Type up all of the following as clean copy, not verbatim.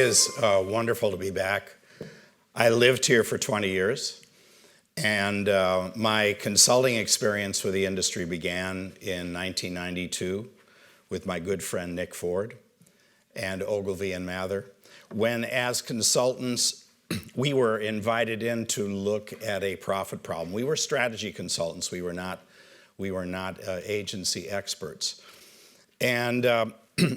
is wonderful to be back. I lived here for 20 years, and my consulting experience with the industry began in 1992 with my good friend Nick Ford and Ogilvy and Mather, when as consultants we were invited in to look at a profit problem. We were strategy consultants. We were not agency experts. And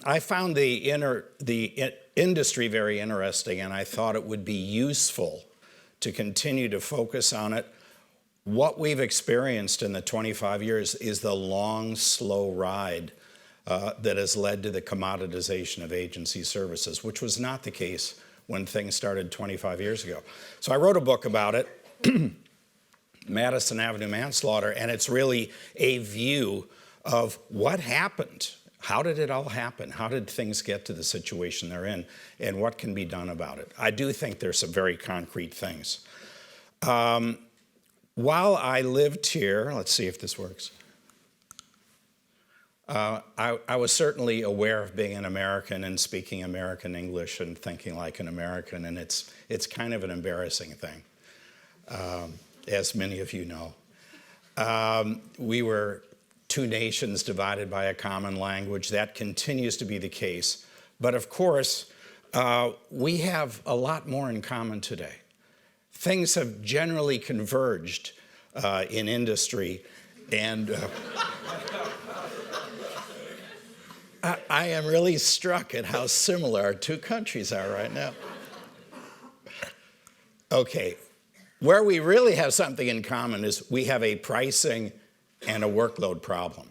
I found the industry very interesting, and I thought it would be useful to continue to focus on it. What we've experienced in the 25 years is the long, slow ride that has led to the commoditization of agency services, which was not the case when things started 25 years ago. So I wrote a book about it, Madison Avenue Manslaughter, and it's really a view of what happened. How did it all happen? How did things get to the situation they're in, and what can be done about it? I do think there's some very concrete things. While I lived here, let's see if this works. I was certainly aware of being an American and speaking American English and thinking like an American, and it's kind of an embarrassing thing, as many of you know. We were two nations divided by a common language. That continues to be the case. But of course, we have a lot more in common today. Things have generally converged in industry, and I am really struck at how similar our two countries are right now. Okay, where we really have something in common is we have a pricing and a workload problem.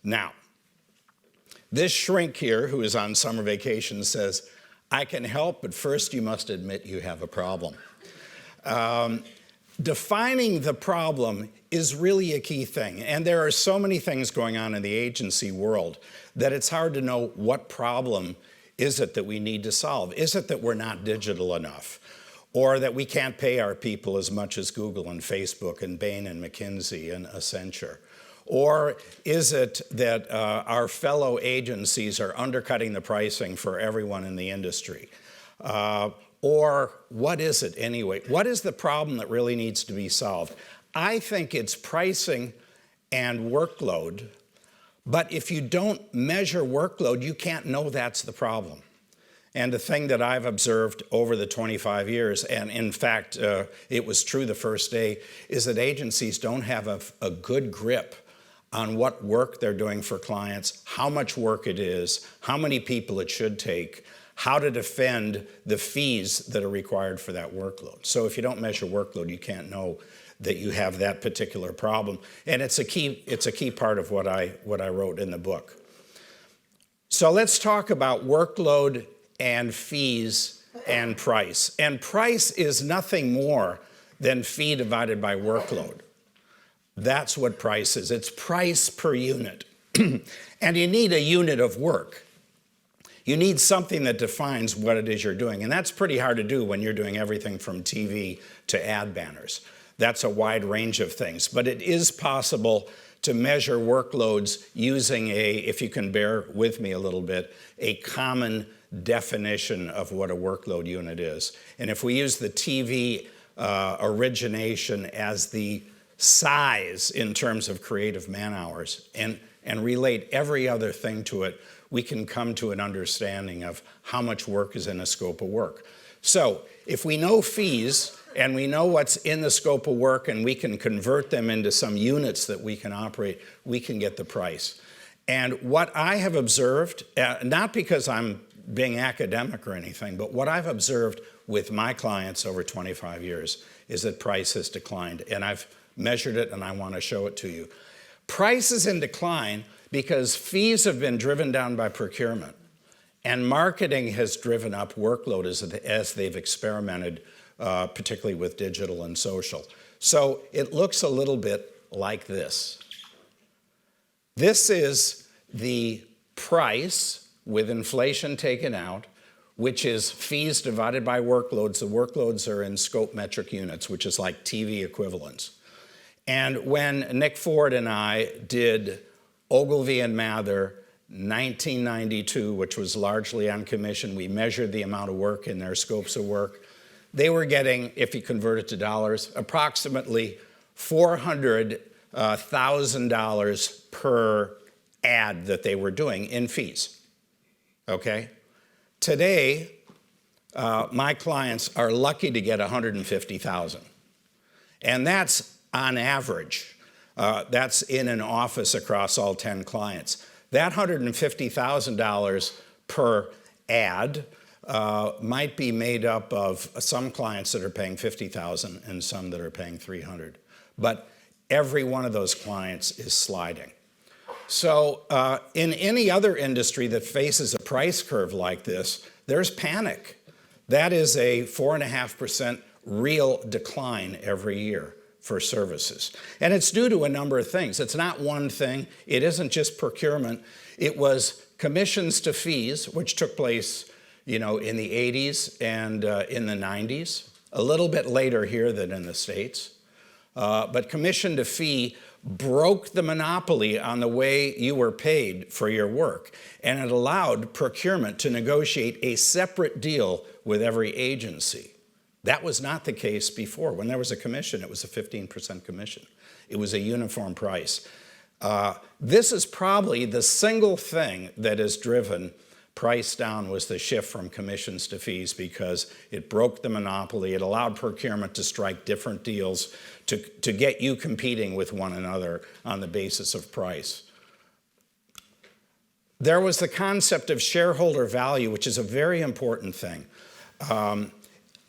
Now, this shrink here, who is on summer vacation, says, I can help, but first you must admit you have a problem. Defining the problem is really a key thing, and there are so many things going on in the agency world that it's hard to know what problem is it that we need to solve. Is it that we're not digital enough? Or that we can't pay our people as much as Google and Facebook and Bain and McKinsey and Accenture? Or is it that our fellow agencies are undercutting the pricing for everyone in the industry? Or what is it anyway? What is the problem that really needs to be solved? I think it's pricing and workload, but if you don't measure workload, you can't know that's the problem. And the thing that I've observed over the 25 years, and in fact, it was true the first day, is that agencies don't have a good grip on what work they're doing for clients, how much work it is, how many people it should take, how to defend the fees that are required for that workload. So if you don't measure workload, you can't know that you have that particular problem. And it's a key part of what I wrote in the book. So let's talk about workload and fees and price. And price is nothing more than fee divided by workload. That's what price is. It's price per unit. And you need a unit of work. You need something that defines what it is you're doing. And that's pretty hard to do when you're doing everything from TV to ad banners. That's a wide range of things. But it is possible to measure workloads using if you can bear with me a little bit, a common definition of what a workload unit is. And if we use the TV origination as the size in terms of creative man hours and relate every other thing to it, we can come to an understanding of how much work is in a scope of work. So if we know fees and we know what's in the scope of work and we can convert them into some units that we can operate, we can get the price. And what I have observed, not because I'm being academic or anything, but what I've observed with my clients over 25 years is that price has declined. And I've measured it and I want to show it to you. Price is in decline because fees have been driven down by procurement and marketing has driven up workload as they've experimented, particularly with digital and social. So it looks a little bit like this. This is the price with inflation taken out, which is fees divided by workloads. The workloads are in scope metric units, which is like TV equivalents. And when Nick Ford and I did Ogilvy and Mather 1992, which was largely on commission. We measured the amount of work in their scopes of work. They were getting, if you convert it to dollars, approximately $400,000 per ad that they were doing in fees, okay? Today, my clients are lucky to get $150,000. And that's on average. That's in an office across all 10 clients. That $150,000 per ad might be made up of some clients that are paying $50,000 and some that are paying $300,000. But every one of those clients is sliding. So in any other industry that faces a price curve like this, there's panic. That is a 4.5% real decline every year for services. And it's due to a number of things. It's not one thing. It isn't just procurement. It was commissions to fees, which took place, in the 80s and in the 90s, a little bit later here than in the States. But commission to fee broke the monopoly on the way you were paid for your work. And it allowed procurement to negotiate a separate deal with every agency. That was not the case before. When there was a commission, it was a 15% commission. It was a uniform price. This is probably the single thing that has driven price down, was the shift from commissions to fees, because it broke the monopoly. It allowed procurement to strike different deals to get you competing with one another on the basis of price. There was the concept of shareholder value, which is a very important thing.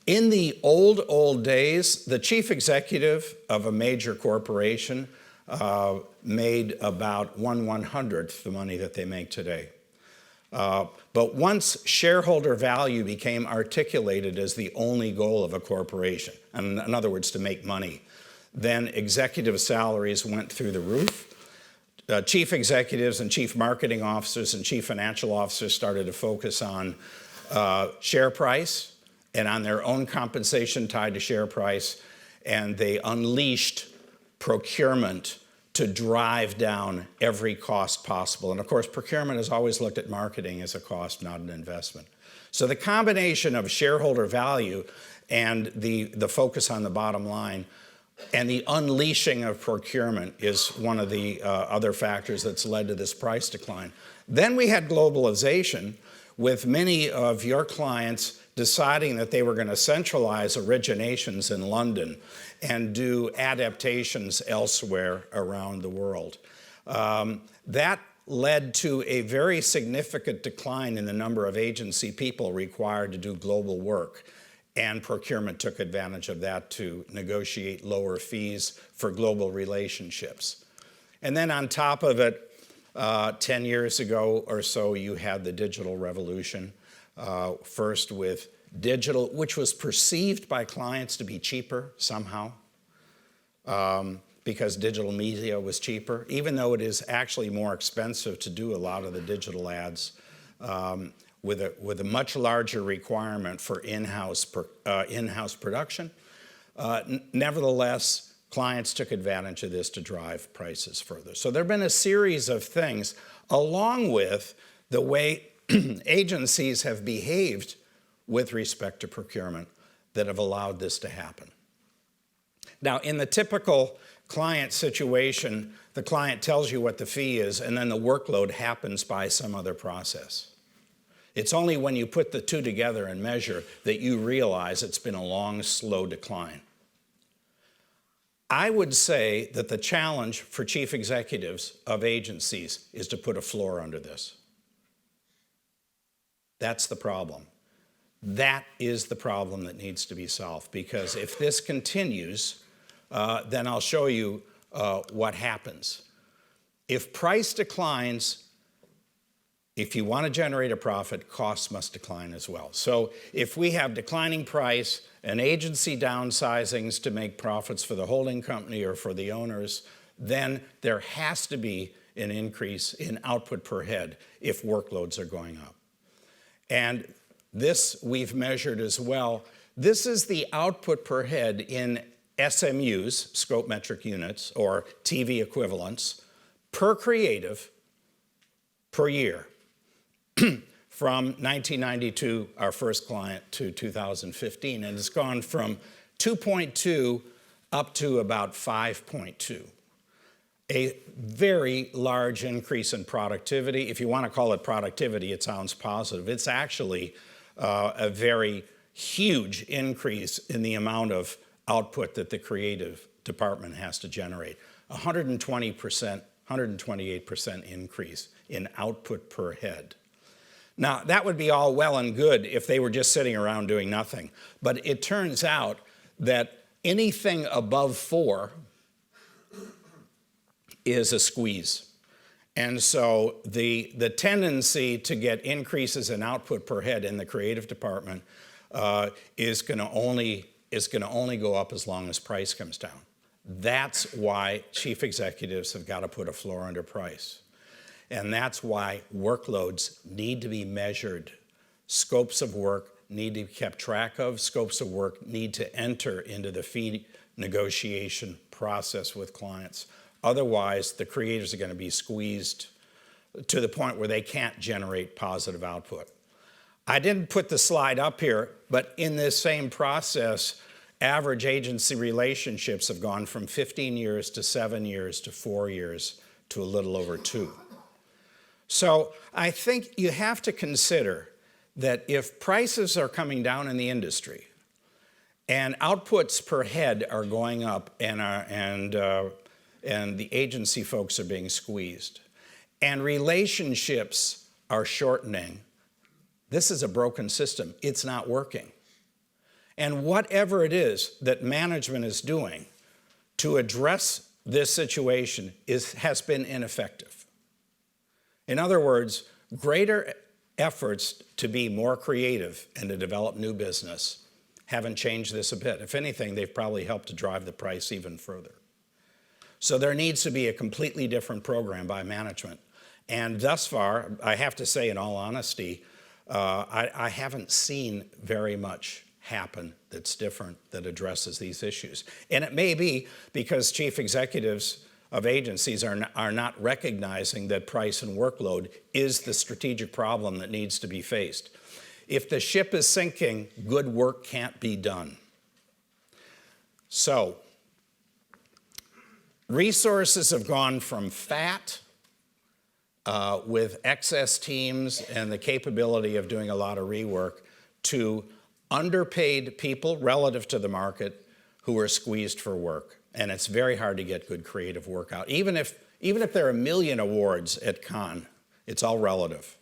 In the old days, the chief executive of a major corporation made about 1/100th the money that they make today. But once shareholder value became articulated as the only goal of a corporation, and in other words, to make money, then executive salaries went through the roof. Chief executives and chief marketing officers and chief financial officers started to focus on share price and on their own compensation tied to share price, and they unleashed procurement to drive down every cost possible. And of course, procurement has always looked at marketing as a cost, not an investment. So the combination of shareholder value and the focus on the bottom line and the unleashing of procurement is one of the other factors that's led to this price decline. Then we had globalization, with many of your clients deciding that they were going to centralize originations in London and do adaptations elsewhere around the world. That led to a very significant decline in the number of agency people required to do global work. And procurement took advantage of that to negotiate lower fees for global relationships. And then on top of it, 10 years ago or so, you had the digital revolution, first with digital, which was perceived by clients to be cheaper somehow, because digital media was cheaper, even though it is actually more expensive to do a lot of the digital ads, with a much larger requirement for in-house production. Nevertheless, clients took advantage of this to drive prices further. So there have been a series of things, along with the way agencies have behaved with respect to procurement, that have allowed this to happen. Now, in the typical client situation, the client tells you what the fee is, and then the workload happens by some other process. It's only when you put the two together and measure that you realize it's been a long, slow decline. I would say that the challenge for chief executives of agencies is to put a floor under this. That's the problem. That is the problem that needs to be solved, because if this continues, then I'll show you what happens. If price declines, if you want to generate a profit, costs must decline as well. So if we have declining price and agency downsizings to make profits for the holding company or for the owners, then there has to be an increase in output per head if workloads are going up. And this we've measured as well. This is the output per head in SMUs, scope metric units, or TV equivalents, per creative per year from 1992, our first client, to 2015. And it's gone from 2.2 up to about 5.2. A very large increase in productivity. If you want to call it productivity, it sounds positive. It's actually a very huge increase in the amount of output that the creative department has to generate. 120%, 128% increase in output per head. Now, that would be all well and good if they were just sitting around doing nothing. But it turns out that anything above 4 is a squeeze. And so the tendency to get increases in output per head in the creative department is going to only go up as long as price comes down. That's why chief executives have got to put a floor under price. And that's why workloads need to be measured. Scopes of work need to be kept track of. Scopes of work need to enter into the fee negotiation process with clients. Otherwise, the creators are going to be squeezed to the point where they can't generate positive output. I didn't put the slide up here, but in this same process, average agency relationships have gone from 15 years to 7 years to 4 years to a little over 2. So I think you have to consider that if prices are coming down in the industry and outputs per head are going up and the agency folks are being squeezed and relationships are shortening, this is a broken system. It's not working. And whatever it is that management is doing to address this situation has been ineffective. In other words, greater efforts to be more creative and to develop new business haven't changed this a bit. If anything, they've probably helped to drive the price even further. So there needs to be a completely different program by management. And thus far, I have to say in all honesty, I haven't seen very much happen that's different, that addresses these issues. And it may be because chief executives of agencies are not recognizing that price and workload is the strategic problem that needs to be faced. If the ship is sinking, good work can't be done. So, resources have gone from fat with excess teams and the capability of doing a lot of rework to underpaid people relative to the market who are squeezed for work. And it's very hard to get good creative work out. Even if there are 1 million awards at Cannes, it's all relative.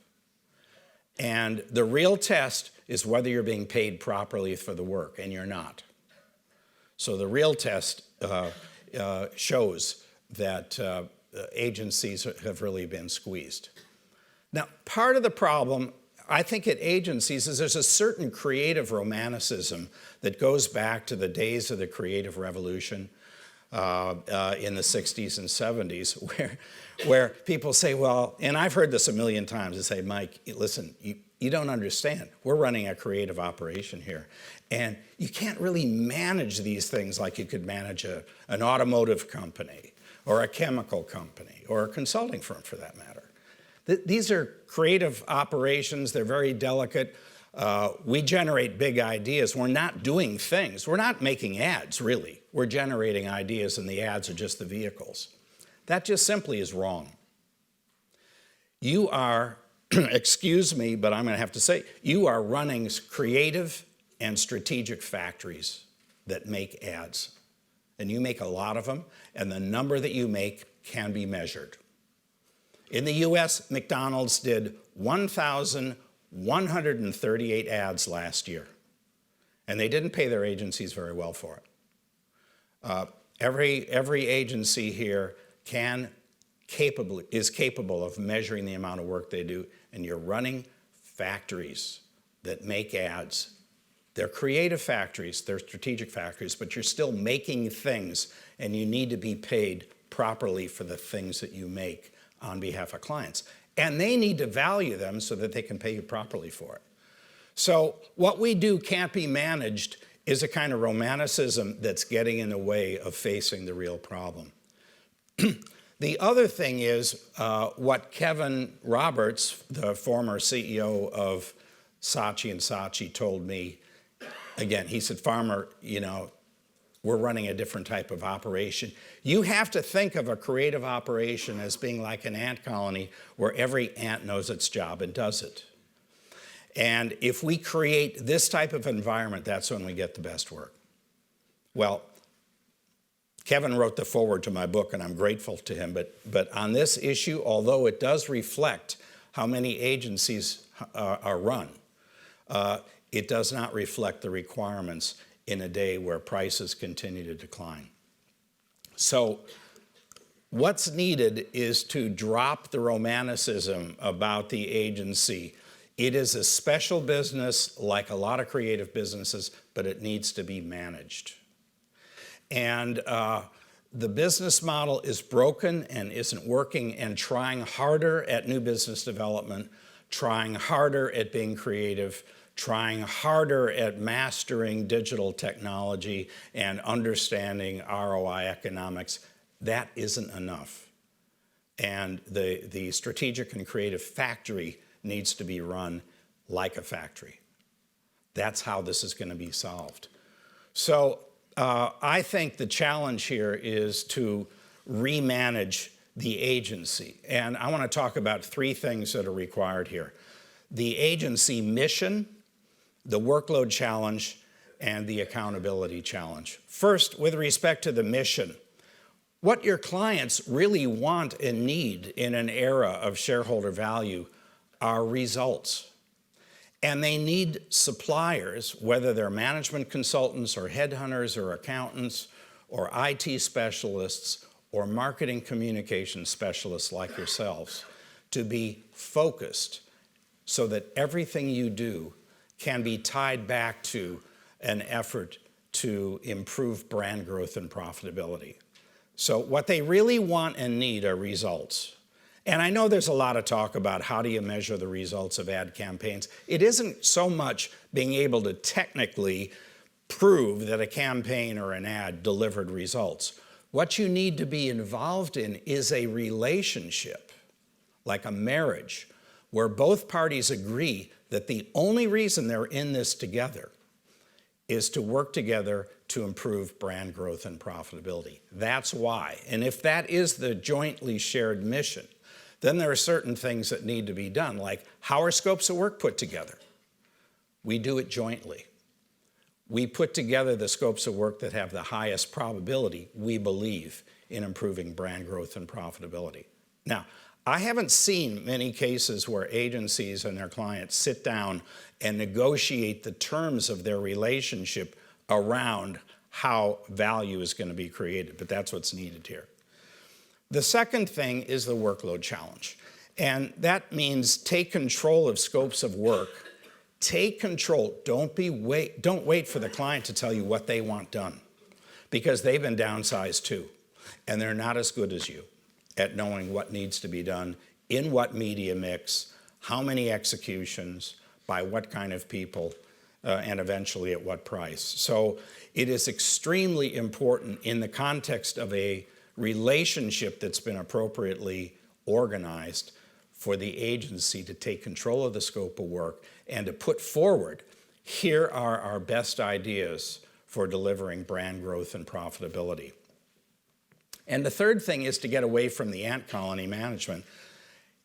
And the real test is whether you're being paid properly for the work, and you're not. So the real test shows that agencies have really been squeezed. Now, part of the problem, I think, at agencies is there's a certain creative romanticism that goes back to the days of the creative revolution in the 60s and 70s, where people say, well, and I've heard this a million times, they say, Mike, listen, you don't understand. We're running a creative operation here. And you can't really manage these things like you could manage an automotive company or a chemical company or a consulting firm, for that matter. These are creative operations. They're very delicate. We generate big ideas. We're not doing things. We're not making ads, really. We're generating ideas, and the ads are just the vehicles. That just simply is wrong. You are, excuse me, but I'm going to have to say, you are running creative and strategic factories that make ads. And you make a lot of them, and the number that you make can be measured. In the US, McDonald's did 1,138 ads last year, and they didn't pay their agencies very well for it. Every agency here is capable of measuring the amount of work they do, and you're running factories that make ads. They're creative factories, they're strategic factories, but you're still making things, and you need to be paid properly for the things that you make on behalf of clients. And they need to value them so that they can pay you properly for it. So what we do can't be managed is a kind of romanticism that's getting in the way of facing the real problem. The other thing is what Kevin Roberts, the former CEO of Saatchi & Saatchi, told me. Again, he said, Farmer, you know, we're running a different type of operation. You have to think of a creative operation as being like an ant colony where every ant knows its job and does it. And if we create this type of environment, that's when we get the best work. Well, Kevin wrote the foreword to my book, and I'm grateful to him. But on this issue, although it does reflect how many agencies are run, it does not reflect the requirements in a day where prices continue to decline. So what's needed is to drop the romanticism about the agency. It is a special business like a lot of creative businesses, but it needs to be managed. And the business model is broken and isn't working, and trying harder at new business development, trying harder at being creative, trying harder at mastering digital technology and understanding ROI economics, that isn't enough. And the strategic and creative factory needs to be run like a factory. That's how this is going to be solved. So I think the challenge here is to remanage the agency. And I want to talk about three things that are required here: the agency mission, the workload challenge, and the accountability challenge. First, with respect to the mission, what your clients really want and need in an era of shareholder value are results. And they need suppliers, whether they're management consultants or headhunters or accountants or IT specialists or marketing communication specialists like yourselves, to be focused so that everything you do can be tied back to an effort to improve brand growth and profitability. So what they really want and need are results. And I know there's a lot of talk about how do you measure the results of ad campaigns. It isn't so much being able to technically prove that a campaign or an ad delivered results. What you need to be involved in is a relationship, like a marriage, where both parties agree that the only reason they're in this together is to work together to improve brand growth and profitability. That's why. And if that is the jointly shared mission, then there are certain things that need to be done, like how are scopes of work put together? We do it jointly. We put together the scopes of work that have the highest probability, we believe, in improving brand growth and profitability. Now, I haven't seen many cases where agencies and their clients sit down and negotiate the terms of their relationship around how value is going to be created, but that's what's needed here. The second thing is the workload challenge, and that means take control of scopes of work. Take control. Don't wait for the client to tell you what they want done, because they've been downsized too, and they're not as good as you at knowing what needs to be done, in what media mix, how many executions, by what kind of people, and eventually at what price. So it is extremely important in the context of a relationship that's been appropriately organized for the agency to take control of the scope of work and to put forward, here are our best ideas for delivering brand growth and profitability. And the third thing is to get away from the ant colony management.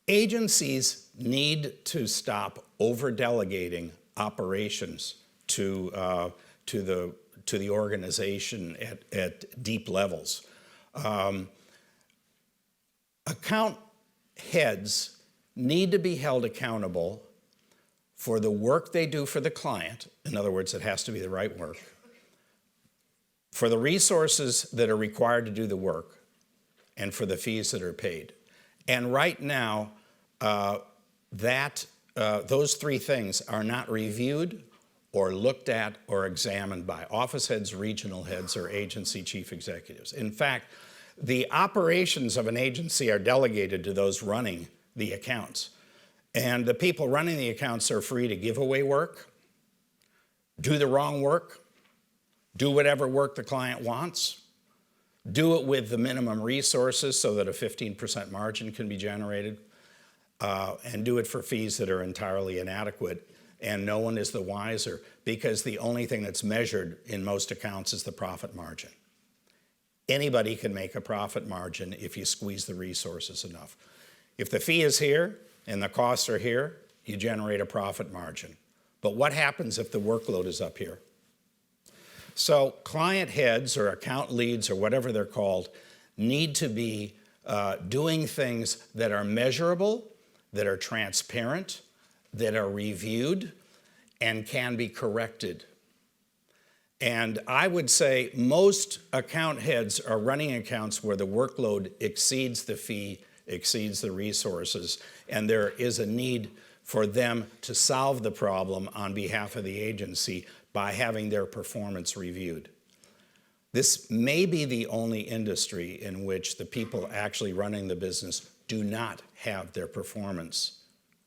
Agencies need to stop over-delegating operations to the organization at deep levels. Account heads need to be held accountable for the work they do for the client. In other words, it has to be the right work. For the resources that are required to do the work, and for the fees that are paid. And right now, those three things are not reviewed or looked at or examined by office heads, regional heads, or agency chief executives. In fact, the operations of an agency are delegated to those running the accounts. And the people running the accounts are free to give away work, do the wrong work, do whatever work the client wants, do it with the minimum resources so that a 15% margin can be generated, and do it for fees that are entirely inadequate. And no one is the wiser, because the only thing that's measured in most accounts is the profit margin. Anybody can make a profit margin if you squeeze the resources enough. If the fee is here and the costs are here, you generate a profit margin. But what happens if the workload is up here? So client heads or account leads or whatever they're called need to be doing things that are measurable, that are transparent, that are reviewed, and can be corrected. And I would say most account heads are running accounts where the workload exceeds the fee, exceeds the resources, and there is a need for them to solve the problem on behalf of the agency by having their performance reviewed. This may be the only industry in which the people actually running the business do not have their performance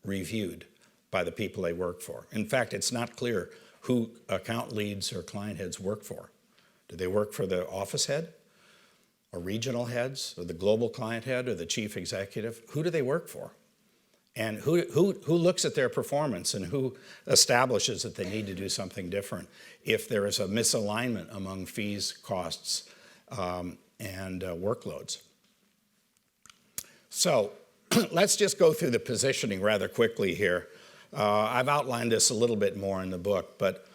reviewed by the people they work for. In fact, it's not clear who account leads or client heads work for. Do they work for the office head, or regional heads, or the global client head, or the chief executive? Who do they work for? And who looks at their performance and who establishes that they need to do something different if there is a misalignment among fees, costs, and workloads? So let's just go through the positioning rather quickly here. I've outlined this a little bit more in the book, but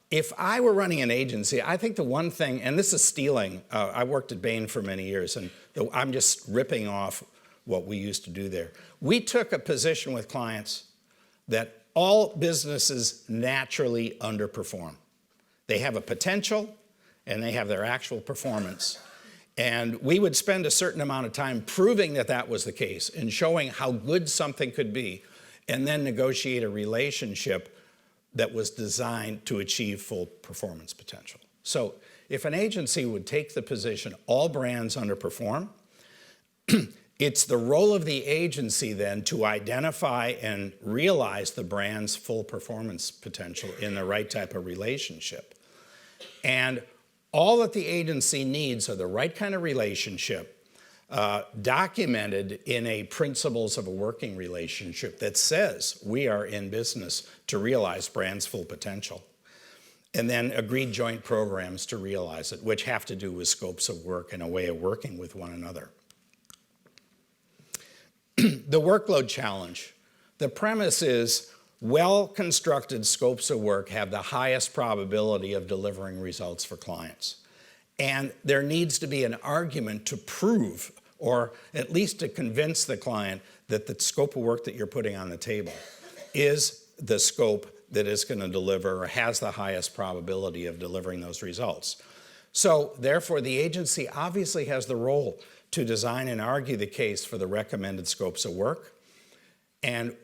if I were running an agency, I think the one thing, and this is stealing, I worked at Bain for many years, and I'm just ripping off what we used to do there. We took a position with clients that all businesses naturally underperform. They have a potential and they have their actual performance. And we would spend a certain amount of time proving that that was the case and showing how good something could be, and then negotiate a relationship that was designed to achieve full performance potential. So if an agency would take the position all brands underperform, it's the role of the agency then to identify and realize the brand's full performance potential in the right type of relationship. And all that the agency needs are the right kind of relationship, documented in a principles of a working relationship that says we are in business to realize brand's full potential. And then agreed joint programs to realize it, which have to do with scopes of work and a way of working with one another. The workload challenge. The premise is well-constructed scopes of work have the highest probability of delivering results for clients. And there needs to be an argument to prove, or at least to convince the client, that the scope of work that you're putting on the table is the scope that is going to deliver or has the highest probability of delivering those results. So therefore, the agency obviously has the role to design and argue the case for the recommended scopes of work. And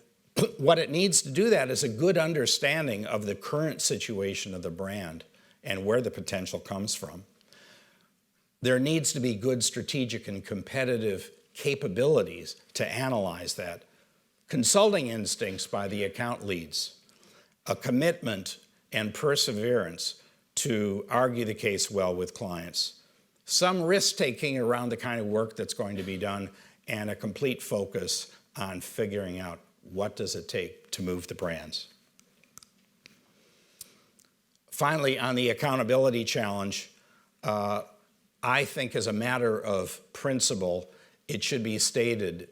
what it needs to do that is a good understanding of the current situation of the brand and where the potential comes from. There needs to be good strategic and competitive capabilities to analyze that, consulting instincts by the account leads, a commitment and perseverance to argue the case well with clients, some risk-taking around the kind of work that's going to be done, and a complete focus on figuring out what does it take to move the brands. Finally, on the accountability challenge, I think as a matter of principle, it should be stated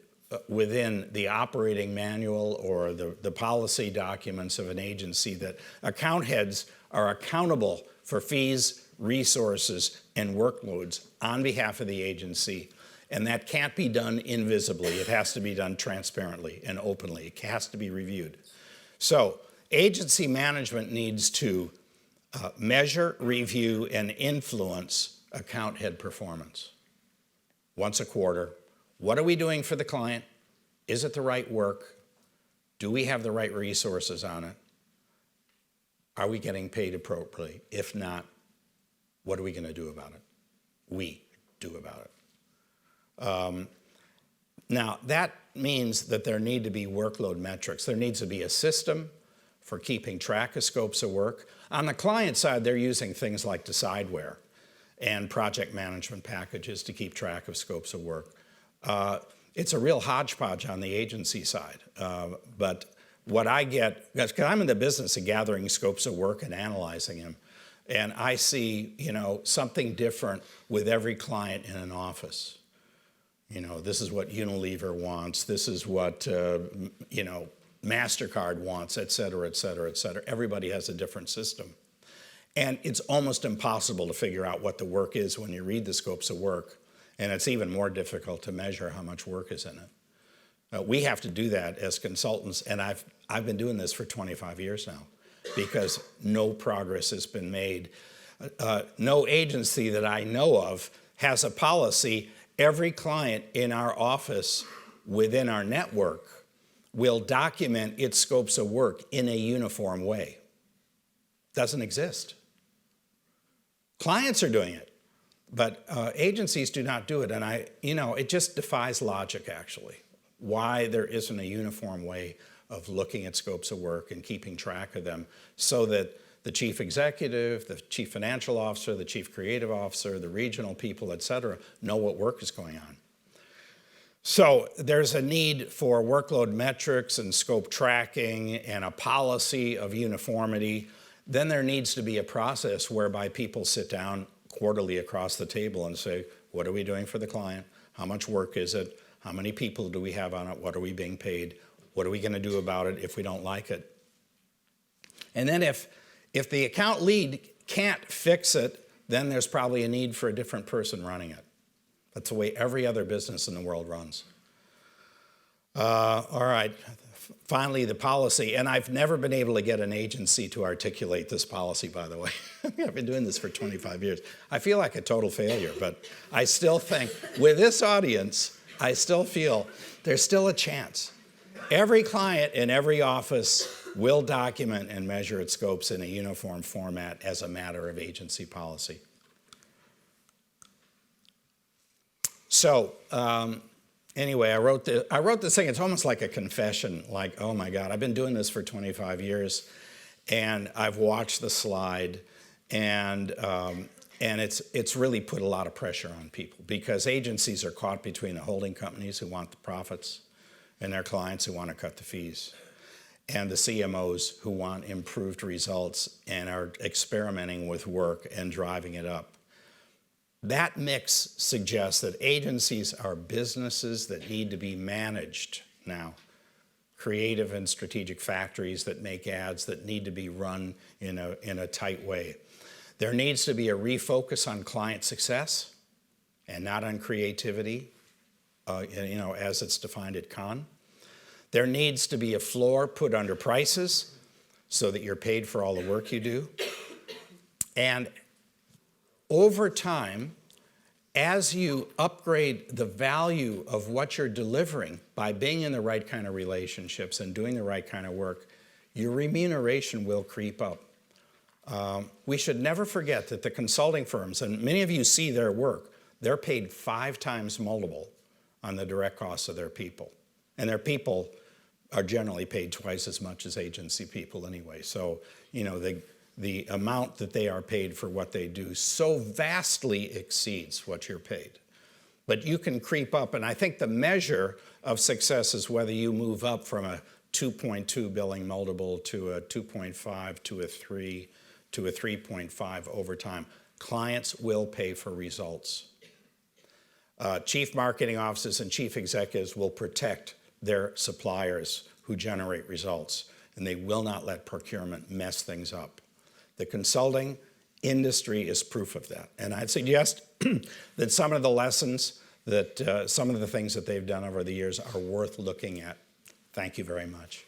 within the operating manual or the policy documents of an agency that account heads are accountable for fees, resources, and workloads on behalf of the agency, and that can't be done invisibly. It has to be done transparently and openly. It has to be reviewed. So agency management needs to measure, review, and influence account head performance. Once a quarter, what are we doing for the client? Is it the right work? Do we have the right resources on it? Are we getting paid appropriately? If not, what are we going to do about it? We do about it. Now, that means that there need to be workload metrics. There needs to be a system for keeping track of scopes of work. On the client side, they're using things like Decideware. and project management packages to keep track of scopes of work. It's a real hodgepodge on the agency side. But what I get, because I'm in the business of gathering scopes of work and analyzing them, and I see, something different with every client in an office. This is what Unilever wants. This is what, MasterCard wants, et cetera, et cetera, et cetera. Everybody has a different system. And it's almost impossible to figure out what the work is when you read the scopes of work. And it's even more difficult to measure how much work is in it. We have to do that as consultants, and I've been doing this for 25 years now, because no progress has been made. No agency that I know of has a policy. Every client in our office within our network will document its scopes of work in a uniform way. Doesn't exist. Clients are doing it, but agencies do not do it. And it just defies logic, actually, why there isn't a uniform way of looking at scopes of work and keeping track of them, so that the chief executive, the chief financial officer, the chief creative officer, the regional people, et cetera, know what work is going on. So there's a need for workload metrics and scope tracking and a policy of uniformity. Then there needs to be a process whereby people sit down quarterly across the table and say, what are we doing for the client? How much work is it? How many people do we have on it? What are we being paid? What are we going to do about it if we don't like it? And then if the account lead can't fix it, then there's probably a need for a different person running it. That's the way every other business in the world runs. All right, finally the policy. And I've never been able to get an agency to articulate this policy, by the way. I've been doing this for 25 years. I feel like a total failure, but I still think, with this audience, I still feel there's still a chance. Every client in every office will document and measure its scopes in a uniform format as a matter of agency policy. So anyway, I wrote this thing. It's almost like a confession, like, oh my God, I've been doing this for 25 years, and I've watched the slide, and it's really put a lot of pressure on people, because agencies are caught between the holding companies who want the profits and their clients who want to cut the fees, and the CMOs who want improved results and are experimenting with work and driving it up. That mix suggests that agencies are businesses that need to be managed now. Creative and strategic factories that make ads that need to be run in a tight way. There needs to be a refocus on client success and not on creativity, as it's defined at Cannes. There needs to be a floor put under prices so that you're paid for all the work you do. And over time, as you upgrade the value of what you're delivering by being in the right kind of relationships and doing the right kind of work, your remuneration will creep up. We should never forget that the consulting firms, and many of you see their work, they're paid 5 times multiple on the direct costs of their people. And their people are generally paid twice as much as agency people anyway. So, the amount that they are paid for what they do so vastly exceeds what you're paid. But you can creep up, and I think the measure of success is whether you move up from a 2.2 billing multiple to a 2.5 to a 3 to a 3.5 over time. Clients will pay for results. Chief marketing officers and chief executives will protect their suppliers who generate results, and they will not let procurement mess things up. The consulting industry is proof of that. And I'd suggest that some of the lessons, some of the things that they've done over the years are worth looking at. Thank you very much.